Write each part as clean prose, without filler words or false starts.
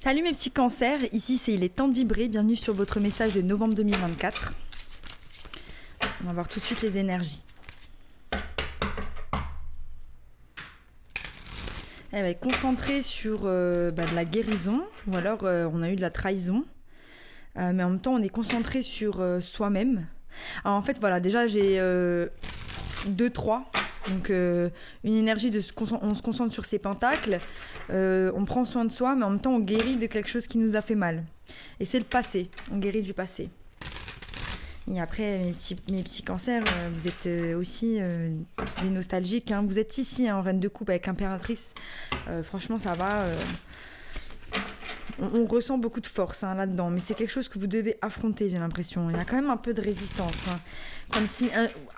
Salut mes petits cancers, ici c'est Il est temps de vibrer, bienvenue sur votre message de novembre 2024. On va voir tout de suite les énergies. Elle va être concentrée sur de la guérison, ou alors on a eu de la trahison, mais en même temps on est concentré sur soi-même. Alors en fait voilà, déjà j'ai 2-3. Donc une énergie on se concentre sur ses pentacles, on prend soin de soi, mais en même temps on guérit de quelque chose qui nous a fait mal. Et c'est le passé, on guérit du passé. Et après mes petits cancers, vous êtes aussi des nostalgiques, hein. Vous êtes ici en reine de coupe avec impératrice, franchement ça va... On ressent beaucoup de force là-dedans, mais c'est quelque chose que vous devez affronter, j'ai l'impression. Il y a quand même un peu de résistance. Comme si...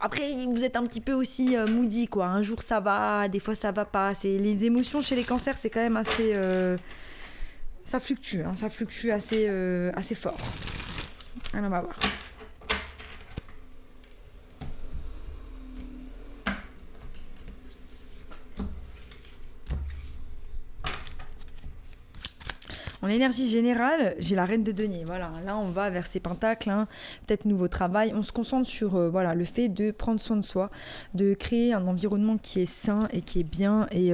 Après, vous êtes un petit peu aussi moody, quoi. Un jour, ça va, des fois, ça va pas. Les émotions chez les cancers, c'est quand même assez... Ça fluctue, ça fluctue assez fort. Alors, on va voir. En énergie générale, j'ai la reine de denier. Voilà, là on va vers ces pentacles, peut-être nouveau travail. On se concentre sur le fait de prendre soin de soi, de créer un environnement qui est sain et qui est bien et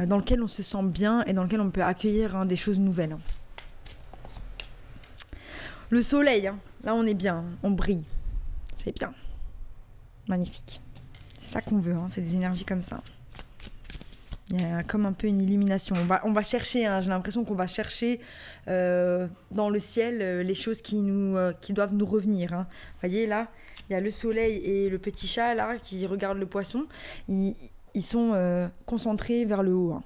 dans lequel on se sent bien et dans lequel on peut accueillir des choses nouvelles. Le soleil, là on est bien, on brille. C'est bien. Magnifique. C'est ça qu'on veut, c'est des énergies comme ça. Il y a comme un peu une illumination. On va chercher, j'ai l'impression qu'on va chercher dans le ciel les choses qui doivent nous revenir. Vous voyez là, il y a le soleil et le petit chat là qui regardent le poisson. Ils sont concentrés vers le haut.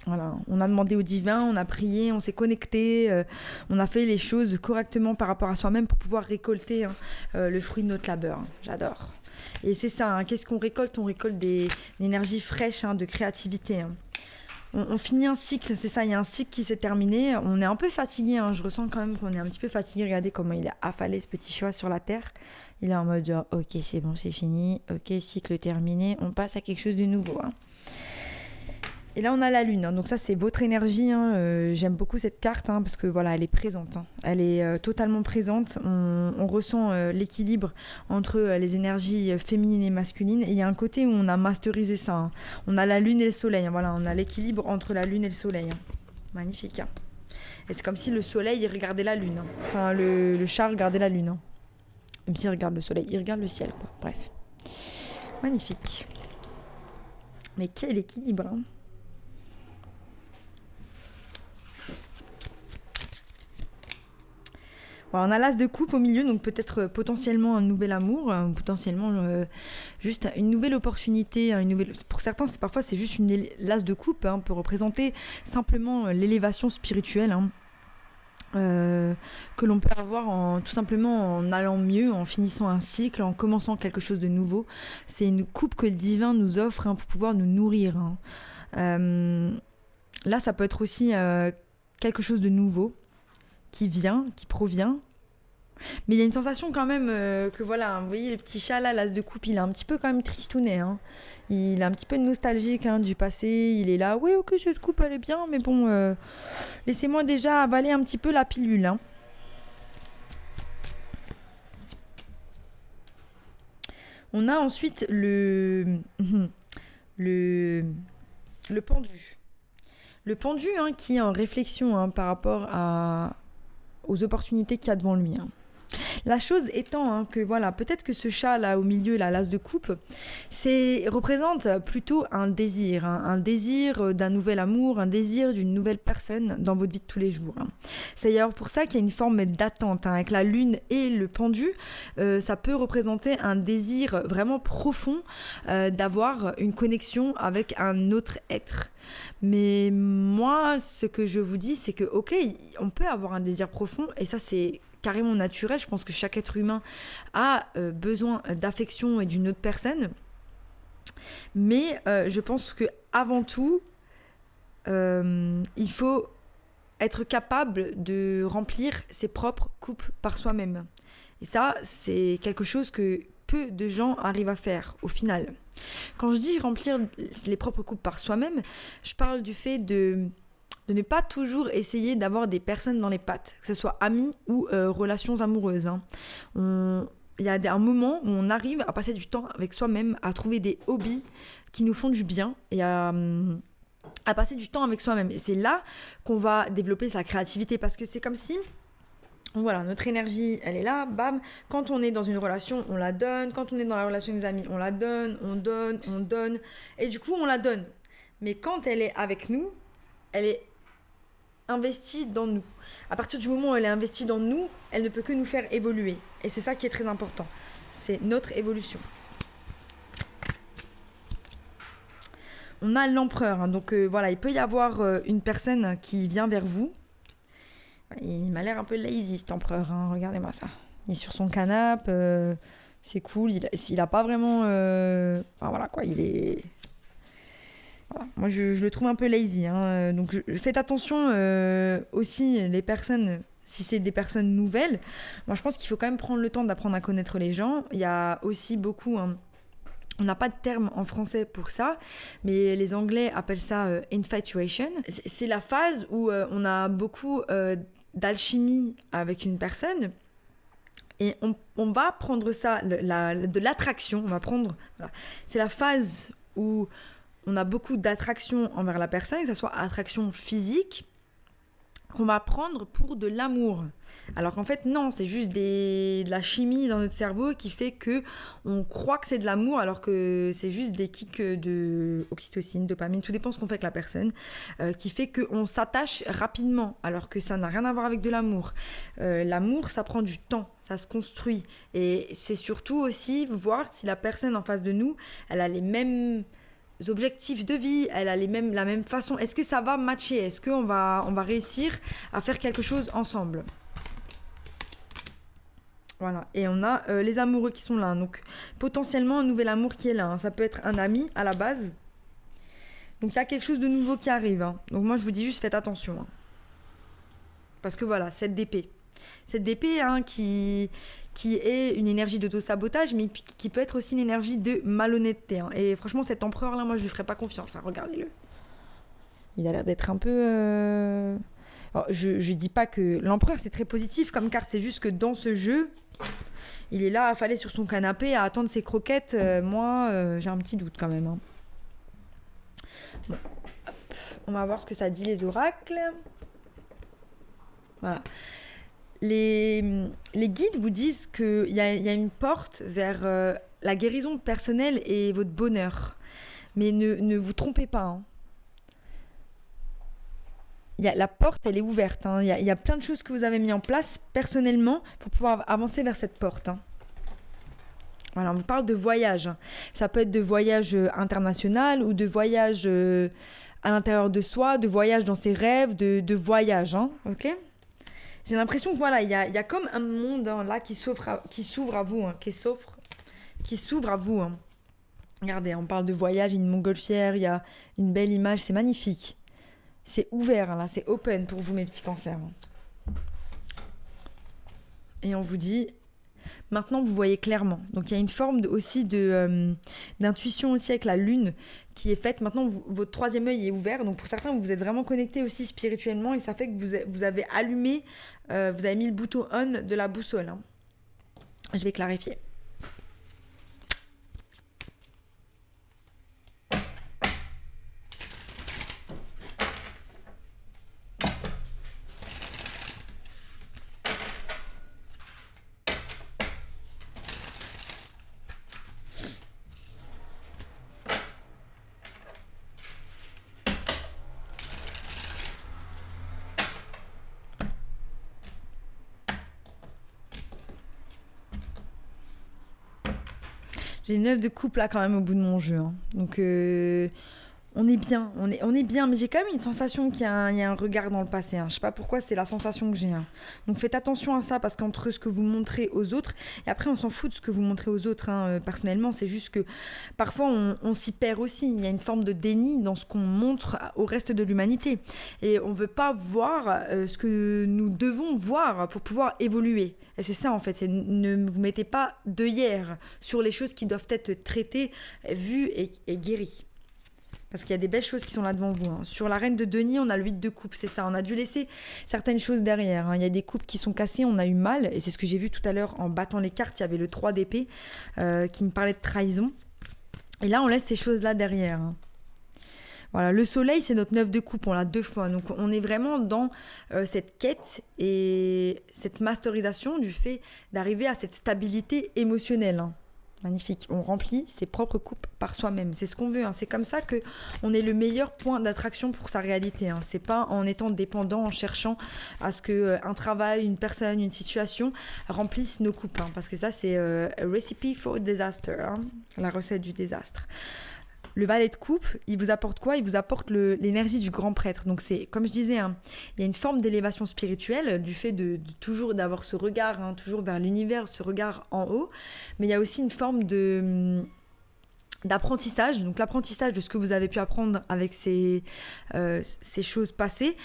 Voilà, on a demandé au divin, on a prié, on s'est connecté, on a fait les choses correctement par rapport à soi-même pour pouvoir récolter le fruit de notre labeur. J'adore. Et c'est ça, qu'est-ce qu'on récolte? On récolte des énergies fraîches, de créativité. On finit un cycle, c'est ça, il y a un cycle qui s'est terminé. On est un peu fatigué, je ressens quand même qu'on est un petit peu fatigué. Regardez comment il a affalé ce petit chat sur la terre. Il est en mode genre, ok, c'est bon, c'est fini, ok, cycle terminé, on passe à quelque chose de nouveau. Et là, on a la lune. Donc ça, c'est votre énergie. J'aime beaucoup cette carte parce que voilà, elle est présente. Elle est totalement présente. On ressent l'équilibre entre les énergies féminines et masculines. Et il y a un côté où on a masterisé ça. On a la lune et le soleil. Voilà, on a l'équilibre entre la lune et le soleil. Magnifique. Et c'est comme si le soleil, il regardait la lune. Enfin, le chat regardait la lune. Même s'il regarde le soleil, il regarde le ciel, quoi. Bref. Magnifique. Mais quel équilibre, Voilà, on a l'as de coupe au milieu, donc peut-être potentiellement un nouvel amour, potentiellement juste une nouvelle opportunité, pour certains, parfois c'est juste l'as de coupe, peut représenter simplement l'élévation spirituelle que l'on peut avoir tout simplement en allant mieux, en finissant un cycle, en commençant quelque chose de nouveau. C'est une coupe que le divin nous offre pour pouvoir nous nourrir. Là, ça peut être aussi quelque chose de nouveau qui provient. Mais il y a une sensation quand même que voilà, vous voyez le petit chat là, l'as de coupe, il est un petit peu quand même tristounet. Il est un petit peu nostalgique du passé, il est là, oui ok cette coupe elle est bien, mais bon, laissez-moi déjà avaler un petit peu la pilule. On a ensuite le pendu. Le pendu qui est en réflexion par rapport aux opportunités qu'il y a devant lui. La chose étant que voilà, peut-être que ce chat là au milieu, là, l'as de coupe, représente plutôt un désir d'un nouvel amour, un désir d'une nouvelle personne dans votre vie de tous les jours. C'est d'ailleurs pour ça qu'il y a une forme d'attente avec la lune et le pendu. Ça peut représenter un désir vraiment profond d'avoir une connexion avec un autre être. Mais moi, ce que je vous dis, c'est que ok, on peut avoir un désir profond et ça c'est carrément naturel. Je pense que chaque être humain a besoin d'affection et d'une autre personne. Mais je pense que avant tout, il faut être capable de remplir ses propres coupes par soi-même. Et ça, c'est quelque chose que peu de gens arrivent à faire au final. Quand je dis remplir les propres coupes par soi-même, je parle du fait de de ne pas toujours essayer d'avoir des personnes dans les pattes, que ce soit amis ou relations amoureuses. Hein. Il y a un moment où on arrive à passer du temps avec soi-même, à trouver des hobbies qui nous font du bien et à passer du temps avec soi-même. Et c'est là qu'on va développer sa créativité parce que c'est comme si, voilà, notre énergie, elle est là, bam. Quand on est dans une relation, on la donne. Quand on est dans la relation des amis, on la donne, on donne, on donne. Et du coup, on la donne. Mais quand elle est avec nous, elle est investie dans nous. À partir du moment où elle est investie dans nous, elle ne peut que nous faire évoluer. Et c'est ça qui est très important. C'est notre évolution. On a l'empereur. Hein, donc voilà, il peut y avoir une personne qui vient vers vous. Il m'a l'air un peu lazy cet empereur. Hein, regardez-moi ça. Il est sur son canapé. C'est cool. Il a pas vraiment... Enfin voilà quoi, il est... Voilà. Moi, je le trouve un peu lazy. Hein. Donc, faites attention aussi, les personnes, si c'est des personnes nouvelles. Moi, je pense qu'il faut quand même prendre le temps d'apprendre à connaître les gens. Il y a aussi beaucoup... Hein, on n'a pas de terme en français pour ça, mais les Anglais appellent ça infatuation. C'est la phase où on a beaucoup d'alchimie avec une personne. Et on va prendre ça, de l'attraction. On va prendre... Voilà. C'est la phase où... on a beaucoup d'attraction envers la personne, que ce soit attraction physique, qu'on va prendre pour de l'amour. Alors qu'en fait, non, c'est juste de la chimie dans notre cerveau qui fait qu'on croit que c'est de l'amour, alors que c'est juste des kicks de oxytocine, dopamine, tout dépend de ce qu'on fait avec la personne, qui fait qu'on s'attache rapidement, alors que ça n'a rien à voir avec de l'amour. L'amour, ça prend du temps, ça se construit. Et c'est surtout aussi voir si la personne en face de nous, elle a les mêmes... objectifs de vie, elle a la même façon. Est-ce que ça va matcher? Est-ce qu'on va réussir à faire quelque chose ensemble? Voilà. Et on a les amoureux qui sont là. Donc, potentiellement, un nouvel amour qui est là. Hein. Ça peut être un ami à la base. Donc, il y a quelque chose de nouveau qui arrive. Hein. Donc, moi, je vous dis juste, faites attention. Hein. Parce que voilà, cette d'épée. Cette d'épée hein, qui est une énergie d'auto-sabotage, mais qui peut être aussi une énergie de malhonnêteté. Hein. Et franchement, cet empereur-là, moi, je lui ferais pas confiance. Hein. Regardez-le. Il a l'air d'être un peu... Alors, je dis pas que l'empereur, c'est très positif comme carte. C'est juste que dans ce jeu, il est là, affalé sur son canapé, à attendre ses croquettes. Moi, j'ai un petit doute quand même. Hein. Bon. Hop. On va voir ce que ça dit, les oracles. Voilà. Les guides vous disent qu'il y a une porte vers la guérison personnelle et votre bonheur. Mais ne vous trompez pas. Hein. La porte, elle est ouverte. Hein. Il y a plein de choses que vous avez mis en place personnellement pour pouvoir avancer vers cette porte. Hein. Voilà, on vous parle de voyage. Ça peut être de voyage international ou de voyage à l'intérieur de soi, de voyage dans ses rêves, de voyage. Hein. Ok ? J'ai l'impression que voilà, il y a comme un monde hein, là qui s'ouvre à vous, hein, qui s'ouvre à vous. Hein. Regardez, on parle de voyage, une montgolfière, il y a une belle image, c'est magnifique. C'est ouvert, hein, là, c'est open pour vous mes petits cancers. Hein. Et on vous dit, maintenant vous voyez clairement. Donc il y a une forme aussi d'intuition aussi avec la lune qui est faite. Maintenant votre troisième œil est ouvert. Donc pour certains vous êtes vraiment connectés aussi spirituellement et ça fait que vous avez allumé, vous avez mis le bouton on de la boussole. Hein. Je vais clarifier. J'ai une œuvre de couple là quand même au bout de mon jeu. Hein. Donc on est bien, on est bien, mais j'ai quand même une sensation qu'il y a un regard dans le passé. Hein. Je sais pas pourquoi, c'est la sensation que j'ai. Hein. Donc faites attention à ça parce qu'entre ce que vous montrez aux autres, et après on s'en fout de ce que vous montrez aux autres. Hein. Personnellement, c'est juste que parfois on s'y perd aussi. Il y a une forme de déni dans ce qu'on montre au reste de l'humanité. Et on veut pas voir ce que nous devons voir pour pouvoir évoluer. Et c'est ça en fait, ne vous mettez pas d'œillères sur les choses qui doivent être traitées, vues et guéries. Parce qu'il y a des belles choses qui sont là devant vous. Hein. Sur la reine de denier, on a le 8 de coupe, c'est ça. On a dû laisser certaines choses derrière. Hein. Il y a des coupes qui sont cassées, on a eu mal. Et c'est ce que j'ai vu tout à l'heure en battant les cartes. Il y avait le 3 d'épée qui me parlait de trahison. Et là, on laisse ces choses-là derrière. Hein. Voilà, le soleil, c'est notre 9 de coupe, on l'a 2 fois. Donc on est vraiment dans cette quête et cette masterisation du fait d'arriver à cette stabilité émotionnelle. Hein. Magnifique. On remplit ses propres coupes par soi-même. C'est ce qu'on veut. Hein. C'est comme ça qu'on est le meilleur point d'attraction pour sa réalité. Hein. C'est pas en étant dépendant, en cherchant à ce qu'un travail, une personne, une situation remplisse nos coupes. Hein. Parce que ça, c'est a recipe for disaster. Hein. La recette du désastre. Le valet de coupe, il vous apporte quoi? Il vous apporte l'énergie du grand prêtre. Donc c'est, comme je disais, hein, il y a une forme d'élévation spirituelle du fait de toujours d'avoir ce regard, hein, toujours vers l'univers, ce regard en haut. Mais il y a aussi une forme d'apprentissage, donc l'apprentissage de ce que vous avez pu apprendre avec ces choses passées,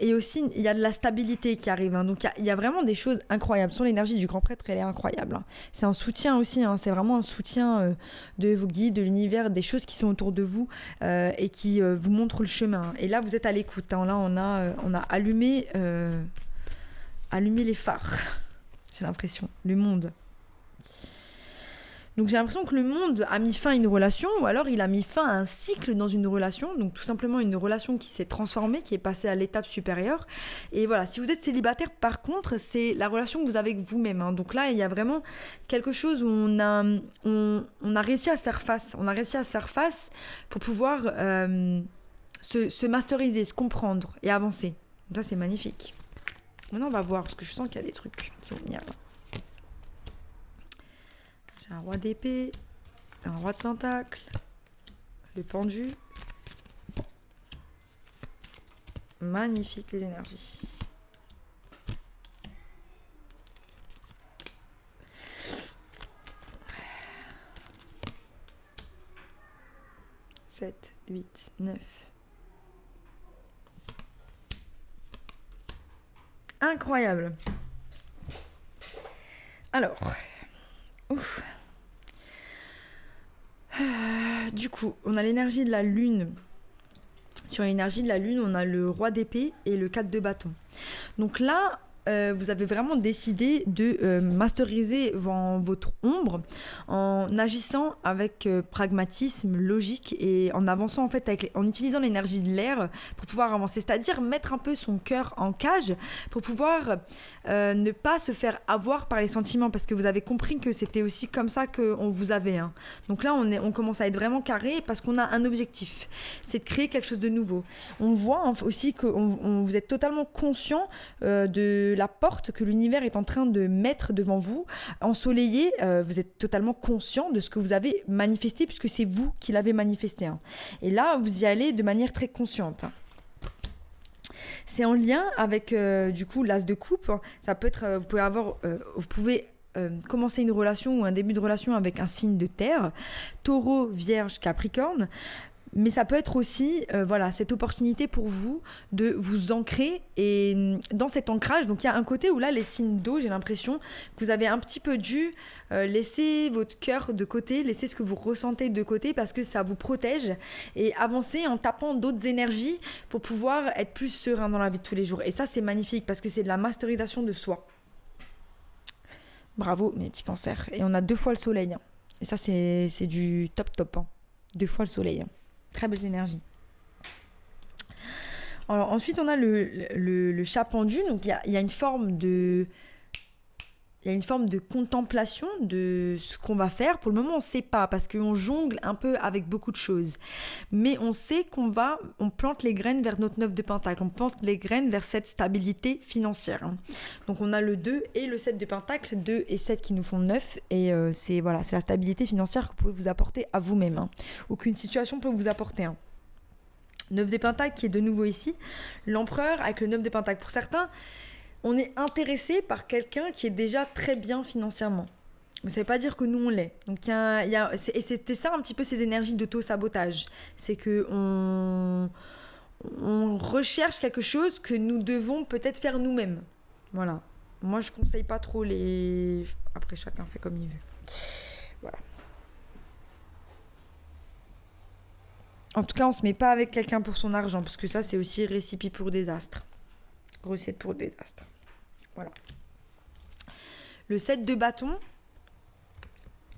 et aussi il y a de la stabilité qui arrive, hein. Donc il y a vraiment des choses incroyables. Sur l'énergie du grand prêtre, elle est incroyable, hein. C'est un soutien aussi, hein. C'est vraiment un soutien de vos guides, de l'univers, des choses qui sont autour de vous et qui vous montrent le chemin. Et là vous êtes à l'écoute, hein. Là on a allumé les phares, j'ai l'impression, le monde. Donc j'ai l'impression que le monde a mis fin à une relation, ou alors il a mis fin à un cycle dans une relation, donc tout simplement une relation qui s'est transformée, qui est passée à l'étape supérieure. Et voilà, si vous êtes célibataire, par contre, c'est la relation que vous avez avec vous-même, hein. Donc là, il y a vraiment quelque chose où on a réussi à se faire face. On a réussi à se faire face pour pouvoir se masteriser, se comprendre et avancer. Donc ça, c'est magnifique. Maintenant, on va voir, parce que je sens qu'il y a des trucs qui vont venir là. J'ai un roi d'épée, un roi de pentacle, le pendu. Magnifique les énergies. Sept, 8, 9. Incroyable. Alors, ouf. Du coup, on a l'énergie de la lune. Sur l'énergie de la lune, on a le roi d'épée et le 4 de bâton. Donc là, vous avez vraiment décidé de masteriser votre ombre en agissant avec pragmatisme, logique et en avançant en fait en utilisant l'énergie de l'air pour pouvoir avancer, c'est-à-dire mettre un peu son cœur en cage pour pouvoir ne pas se faire avoir par les sentiments, parce que vous avez compris que c'était aussi comme ça qu'on vous avait, hein. Donc là on commence à être vraiment carré parce qu'on a un objectif, c'est de créer quelque chose de nouveau. On voit aussi que vous êtes totalement conscient de la porte que l'univers est en train de mettre devant vous, ensoleillée. Vous êtes totalement conscient de ce que vous avez manifesté, puisque c'est vous qui l'avez manifesté, hein. Et là, vous y allez de manière très consciente. C'est en lien avec, du coup, l'as de coupe. Ça peut être, vous pouvez commencer une relation ou un début de relation avec un signe de terre, taureau, vierge, capricorne. Mais ça peut être aussi cette opportunité pour vous de vous ancrer, et dans cet ancrage, donc il y a un côté où là les signes d'eau, j'ai l'impression que vous avez un petit peu dû laisser votre cœur de côté, laisser ce que vous ressentez de côté, parce que ça vous protège, et avancer en tapant d'autres énergies pour pouvoir être plus serein dans la vie de tous les jours. Et ça c'est magnifique parce que c'est de la masterisation de soi. Bravo mes petits cancers. Et on a 2 fois le soleil, hein. Et ça c'est du top, hein. 2 fois le soleil, hein. Très belles énergies. Alors ensuite on a le chat pendu, donc il y a une forme de contemplation de ce qu'on va faire. Pour le moment on ne sait pas parce qu'on jongle un peu avec beaucoup de choses, mais on sait on plante les graines vers notre 9 de pentacle, on plante les graines vers cette stabilité financière, hein. Donc on a le 2 et le 7 de pentacle, 2 et 7 qui nous font 9, et c'est la stabilité financière que vous pouvez vous apporter à vous-même, hein, ou qu'une situation peut vous apporter, hein. 9 de pentacle qui est de nouveau ici, l'empereur avec le 9 de pentacle. Pour certains, on est intéressé par quelqu'un qui est déjà très bien financièrement. Mais ça ne veut pas dire que nous, on l'est. Donc, et c'était ça un petit peu ces énergies d'auto-sabotage. C'est qu'on recherche quelque chose que nous devons peut-être faire nous-mêmes. Voilà. Moi, je ne conseille pas trop les... Après, chacun fait comme il veut. Voilà. En tout cas, on se met pas avec quelqu'un pour son argent, parce que ça, c'est aussi récipe pour désastre. Recette pour désastre. Voilà. Le 7 de bâton,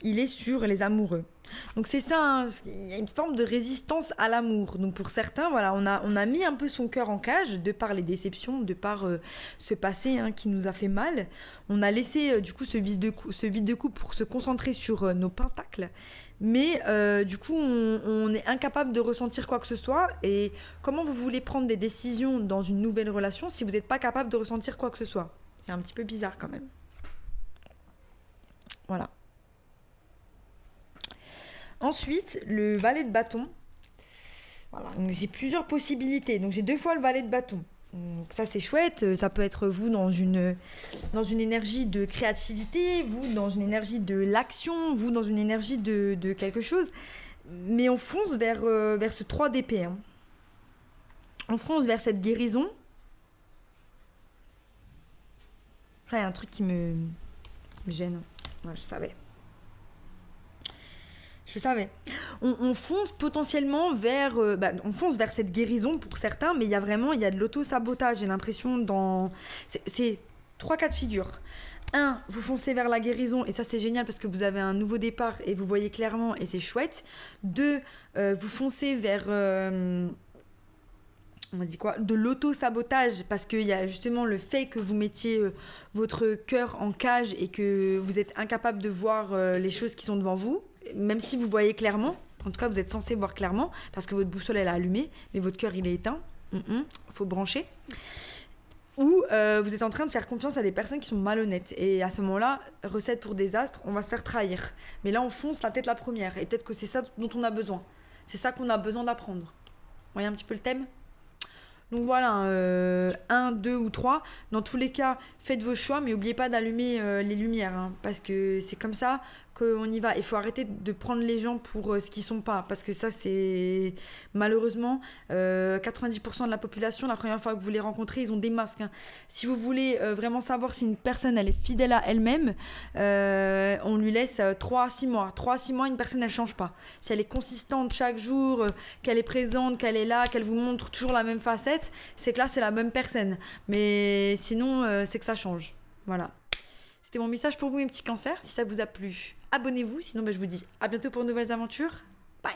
il est sur les amoureux. Donc c'est ça, hein, il y a une forme de résistance à l'amour. Donc pour certains, voilà, on a mis un peu son cœur en cage, de par les déceptions, de par ce passé hein, qui nous a fait mal. On a laissé du coup ce vide de coupe pour se concentrer sur nos pentacles. Mais du coup, on est incapable de ressentir quoi que ce soit. Et comment vous voulez prendre des décisions dans une nouvelle relation si vous n'êtes pas capable de ressentir quoi que ce soit? C'est un petit peu bizarre quand même. Voilà. Ensuite, le valet de bâton. Voilà, donc j'ai plusieurs possibilités. Donc j'ai 2 fois le valet de bâton. Donc ça c'est chouette. Ça peut être vous dans une énergie de créativité, vous dans une énergie de l'action, vous dans une énergie de quelque chose. Mais on fonce vers ce 3 d'épée. Hein. On fonce vers cette guérison. Là, il y a un truc qui me gêne. Ouais, je savais. Je savais. On fonce potentiellement vers... on fonce vers cette guérison pour certains, mais il y a de l'auto-sabotage. J'ai l'impression dans... C'est 3 cas de figure. 1, vous foncez vers la guérison, et ça c'est génial parce que vous avez un nouveau départ et vous voyez clairement, et c'est chouette. 2, vous foncez vers... on dit quoi, de l'auto-sabotage, parce qu'il y a justement le fait que vous mettiez votre cœur en cage et que vous êtes incapable de voir les choses qui sont devant vous, même si vous voyez clairement. En tout cas, vous êtes censé voir clairement parce que votre boussole elle est allumée, mais votre cœur il est éteint. Faut brancher. Ou vous êtes en train de faire confiance à des personnes qui sont malhonnêtes. Et à ce moment-là, recette pour désastre, on va se faire trahir. Mais là, on fonce la tête la première. Et peut-être que c'est ça dont on a besoin. C'est ça qu'on a besoin d'apprendre. Vous voyez un petit peu le thème ? Donc voilà, 1, 2 ou 3. Dans tous les cas, faites vos choix, mais n'oubliez pas d'allumer les lumières. Hein, parce que c'est comme ça qu'on y va. Il faut arrêter de prendre les gens pour ce qu'ils sont pas. Parce que ça, c'est malheureusement 90% de la population, la première fois que vous les rencontrez, ils ont des masques. Hein. Si vous voulez vraiment savoir si une personne elle est fidèle à elle-même, on lui laisse 3 à 6 mois. 3 à 6 mois, une personne elle change pas. Si elle est consistante chaque jour, qu'elle est présente, qu'elle est là, qu'elle vous montre toujours la même facette, c'est que là c'est la même personne. Mais sinon, c'est que ça change. Voilà. C'était mon message pour vous, mes petits cancers. Si ça vous a plu, abonnez-vous. Sinon, je vous dis à bientôt pour de nouvelles aventures. Bye!